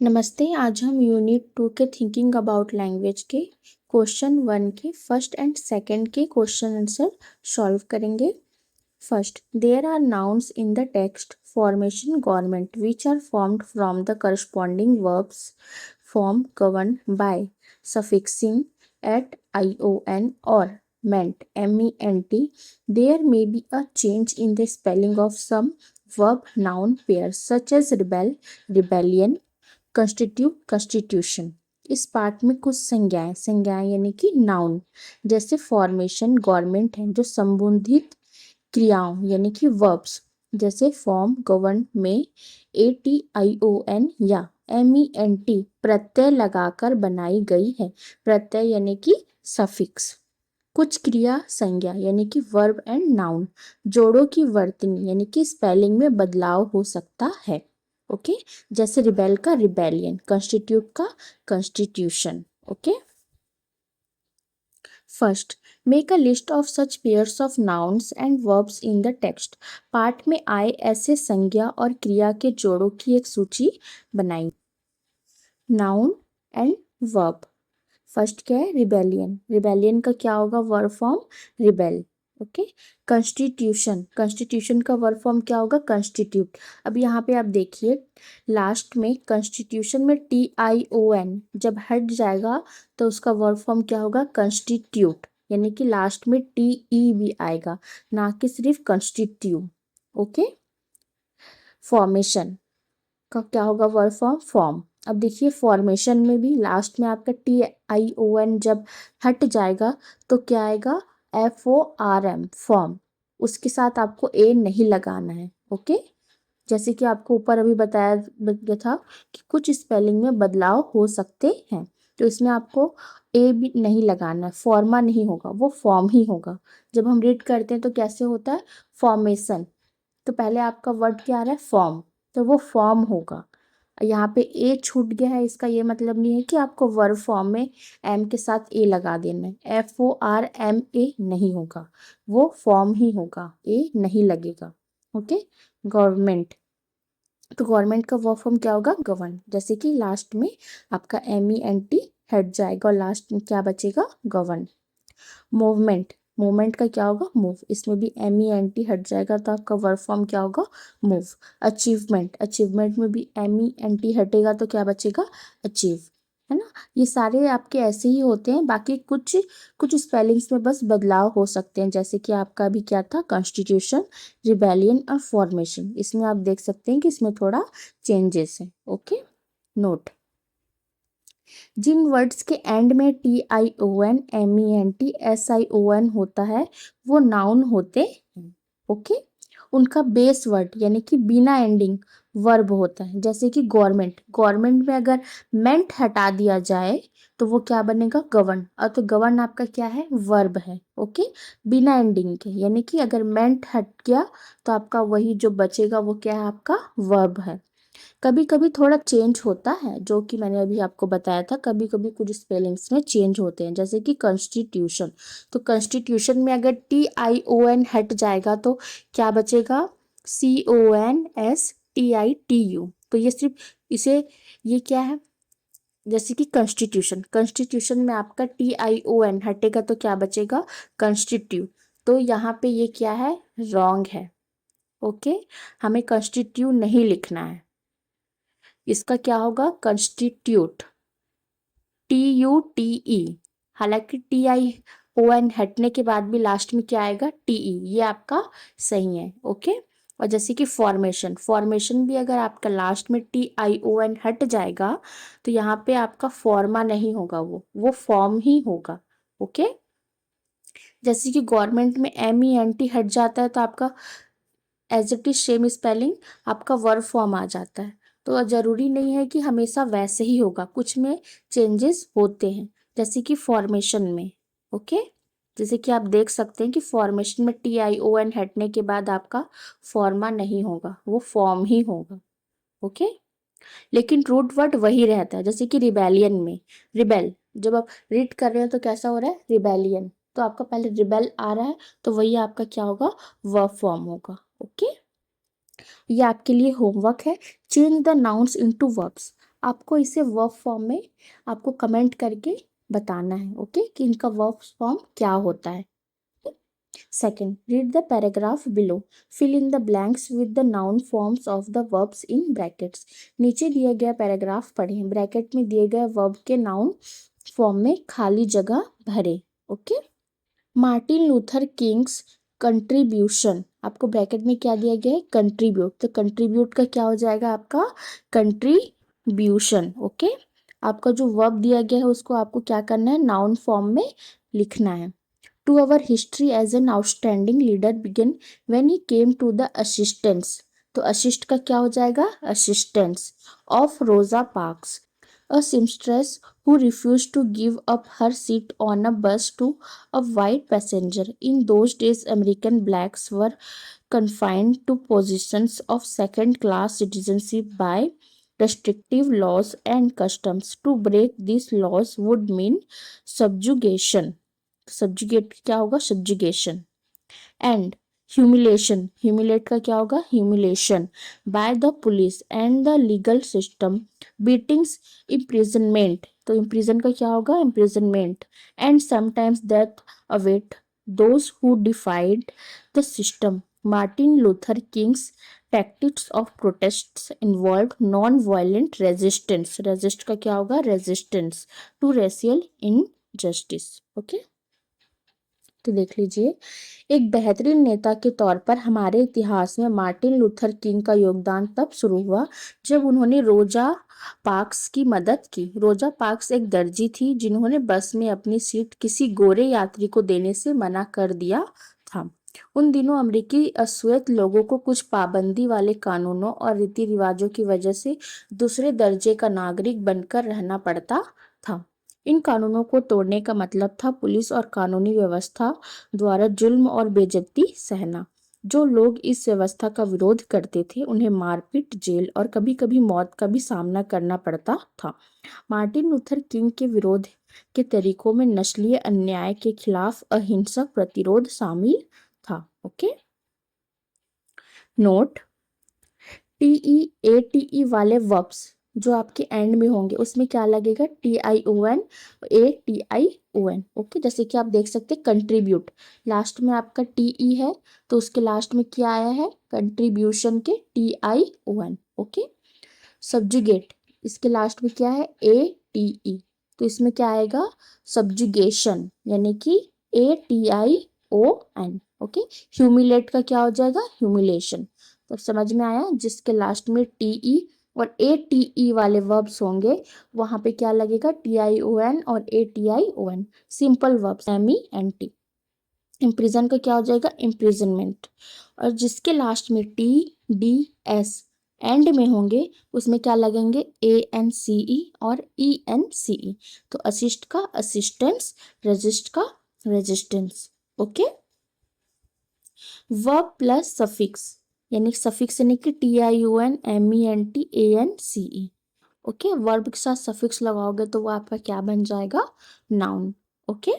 नमस्ते। आज हम यूनिट 2 के थिंकिंग अबाउट लैंग्वेज के क्वेश्चन 1 के फर्स्ट एंड सेकंड के क्वेश्चन आंसर सॉल्व करेंगे। First, there are nouns in the text formation government which are formed from the corresponding verbs form govern by suffixing ate ion or ment ment. There may be a change in the spelling of some verb noun pairs such as rebel, rebellion, constitute, constitution. इस part में कुछ संज्ञाएं यानी कि noun जैसे formation government है जो संबंधित क्रियाओं यानी कि वर्ब्स जैसे फॉर्म गवर्न में ATION या MENT प्रत्यय लगाकर बनाई गई है। प्रत्यय यानी कि सफिक्स। कुछ क्रिया संज्ञा यानी कि वर्ब एंड नाउन जोड़ों की वर्तनी यानी कि स्पेलिंग में बदलाव हो सकता है। ओके जैसे रिबेल का रिबेलियन, कंस्टिट्यूट का constitution. Okay first, make a list of such pairs of nouns and verbs in the text. पाठ में आए ऐसे संज्ञा और क्रिया के जोड़ों की एक सूची बनाई। Noun and verb. फर्स्ट क्या है? रिबेलियन। रिबेलियन का क्या होगा? Verb form rebel. Okay constitution. Constitution का वर्ब फॉर्म क्या होगा? कॉन्स्टिट्यूट। अब यहाँ पे आप देखिए लास्ट में कॉन्स्टिट्यूशन में TION जब हट जाएगा तो उसका वर्ब फॉर्म क्या होगा? कॉन्स्टिट्यूट, यानी कि लास्ट में TE भी आएगा, ना कि सिर्फ कॉन्स्टिट्यूट। ओके फॉर्मेशन का क्या होगा? Verb form form. अब देखिए फॉर्मेशन में भी लास्ट में आपका TION जब हट जाएगा तो क्या आएगा? FORM form. उसके साथ आपको A नहीं लगाना है। ओके जैसे कि आपको ऊपर अभी बताया गया था कि कुछ स्पेलिंग में बदलाव हो सकते हैं, तो इसमें आपको A भी नहीं लगाना है, फॉर्मा नहीं होगा, वो फॉर्म ही होगा। जब हम रीड करते हैं तो कैसे होता है? फॉर्मेशन, तो पहले आपका वर्ड क्या आ रहा है? फॉर्म, तो वो फॉर्म होगा। यहाँ पे ए छूट गया है, इसका ये मतलब नहीं है कि आपको वर्ब फॉर्म में एम के साथ ए लगा देना है। FORMA नहीं होगा, वो फॉर्म ही होगा, ए नहीं लगेगा। ओके गवर्नमेंट, तो गवर्नमेंट का वर्ब फॉर्म क्या होगा? गवर्न। जैसे कि लास्ट में आपका MENT हट जाएगा और लास्ट में क्या बचेगा? गवर्न। मूवमेंट, मूवमेंट का क्या होगा? मूव। इसमें भी MENT हट जाएगा तो आपका वर्ब फॉर्म क्या होगा? मूव। अचीवमेंट, अचीवमेंट में भी MENT हटेगा तो क्या बचेगा? अचीव, है ना। ये सारे आपके ऐसे ही होते हैं, बाकी कुछ कुछ स्पेलिंग्स में बस बदलाव हो सकते हैं, जैसे कि आपका भी क्या था? कॉन्स्टिट्यूशन, रिबेलियन और फॉर्मेशन। इसमें आप देख सकते हैं कि इसमें थोड़ा चेंजेस है। ओके नोट, जिन वर्ड्स के एंड में TION, MENT, SION होता है वो नाउन होते हैं। ओके उनका बेस वर्ड यानी कि बिना एंडिंग वर्ब होता है, जैसे कि गवर्नमेंट। गवर्नमेंट में अगर मेंट हटा दिया जाए तो वो क्या बनेगा? गवर्न। और तो गवर्न आपका क्या है? वर्ब है। ओके बिना एंडिंग के, यानी कि अगर मेंट हट गया तो आपका वही जो बचेगा वो क्या है? आपका वर्ब है। कभी कभी थोड़ा चेंज होता है, जो कि मैंने अभी आपको बताया था, कभी कभी कुछ स्पेलिंग्स में चेंज होते हैं, जैसे कि कॉन्स्टिट्यूशन। तो कॉन्स्टिट्यूशन में अगर TION हट जाएगा तो क्या बचेगा? CONSTITU। तो ये सिर्फ इसे, ये क्या है? जैसे कि कॉन्स्टिट्यूशन, कॉन्स्टिट्यूशन में आपका TION हटेगा तो क्या बचेगा? कॉन्स्टिट्यूट। तो यहाँ पे ये क्या है? रॉन्ग है। ओके हमें कॉन्स्टिट्यूट नहीं लिखना है, इसका क्या होगा? Constitute, TUTE। हालांकि TION हटने के बाद भी लास्ट में क्या आएगा? TE। ये आपका सही है। ओके और जैसे कि फॉर्मेशन, फॉर्मेशन भी अगर आपका लास्ट में TION हट जाएगा तो यहाँ पे आपका फॉर्मा नहीं होगा, वो फॉर्म ही होगा। ओके जैसे कि गवर्नमेंट में MENT हट जाता है तो आपका as it is same spelling आपका वर्ब फॉर्म आ जाता है। तो ज़रूरी नहीं है कि हमेशा वैसे ही होगा, कुछ में चेंजेस होते हैं, जैसे कि फॉर्मेशन में। ओके जैसे कि आप देख सकते हैं कि फॉर्मेशन में TION हटने के बाद आपका फॉर्मा नहीं होगा, वो फॉर्म ही होगा। ओके लेकिन रूट वर्ड वही रहता है, जैसे कि रिबेलियन में रिबेल, जब आप रीड कर रहे हो तो कैसा हो रहा है? रिबेलियन। तो आपका पहले रिबेल आ रहा है तो वही आपका क्या होगा? वर्ब फॉर्म होगा। ओके ये आपके लिए होमवर्क है। Change the nouns into verbs. आपको इसे वर्ब फॉर्म में आपको कमेंट करके बताना है, ओके, कि इनका वर्ब फॉर्म क्या होता है। Second, read the paragraph below, fill in the blanks with the noun forms of the verbs in brackets. नीचे दिया गया पैराग्राफ पढ़ें, ब्रैकेट में दिए गए वर्ब के नाउन फॉर्म में खाली जगह भरे, okay. Martin Luther Kings contribution, आपको ब्रैकेट में क्या दिया गया है, कंट्रीब्यूट, तो कंट्रीब्यूट का क्या हो जाएगा आपका, कंट्रीब्यूशन, ओके। आपका जो वर्ब दिया गया है उसको आपको क्या करना है, नाउन फॉर्म में लिखना है। To our history as an outstanding leader begin when he came to the assistance, तो असिस्ट का क्या हो जाएगा, assistance of Rosa Parks, a seamstress who refused to give up her seat on a bus to a white passenger. In those days, American blacks were confined to positions of second class citizenship by restrictive laws and customs. To break these laws would mean subjugation. Subjugate क्या होगा, subjugation. And humiliation, humiliate का क्या होगा, humiliation by the police and the legal system. Beatings, imprisonment, तो imprison का क्या होगा, imprisonment. And sometimes death await those who defied the system. Martin Luther King's tactics of protests involved non-violent resistance. Resist का क्या होगा, resistance to racial injustice, okay? तो देख लीजिए, एक बेहतरीन नेता के तौर पर हमारे इतिहास में मार्टिन लूथर किंग का योगदान तब शुरू हुआ जब उन्होंने रोजा पार्क्स की मदद की। रोजा पार्क्स एक दर्जी थी जिन्होंने बस में अपनी सीट किसी गोरे यात्री को देने से मना कर दिया था। उन दिनों अमेरिकी अश्वेत लोगों को कुछ पाबंदी वाले कानूनों और रीति रिवाजों की वजह से दूसरे दर्जे का नागरिक बनकर रहना पड़ता था। इन कानूनों को तोड़ने का मतलब था पुलिस और कानूनी व्यवस्था द्वारा जुल्म और बेइज्जती सहना। जो लोग इस व्यवस्था का विरोध करते थे उन्हें मारपीट, जेल और कभी-कभी मौत का भी सामना करना पड़ता था। मार्टिन लूथर किंग के विरोध के तरीकों में नस्लीय अन्याय के खिलाफ अहिंसक प्रतिरोध शामिल था, ओके। नोट, TEATE वाले वर्ब्स जो आपके एंड में होंगे उसमें क्या लगेगा, TION, ATION, ओके। जैसे कि आप देख सकते हैं कंट्रीब्यूट, लास्ट में आपका TE है तो उसके लास्ट में क्या आया है, कंट्रीब्यूशन के TION, ओके। सब्जुगेट, इसके लास्ट में क्या है, ATE, तो इसमें क्या आएगा, सब्जुगेशन, यानी कि ATION, ओके। ह्यूमिलेट का क्या हो जाएगा, ह्यूमिलेशन। तो समझ में आया, जिसके लास्ट में TE और ATE वाले वर्ब्स होंगे वहां पे क्या लगेगा, TION और ATION, simple verbs, MENT। Imprison का क्या हो जाएगा, इम्प्रिजनमेंट। और जिसके लास्ट में TDS एंड में होंगे उसमें क्या लगेंगे, ANCE और ENCE, तो असिस्ट का असिस्टेंस, रेजिस्ट का resistance, okay. Verb plus suffix, यानी सफिक्स यानी कि TION, MENT, ANCE, okay. Verb के साथ सफिक्स लगाओगे तो वो आपका क्या बन जाएगा, नाउन, ओके।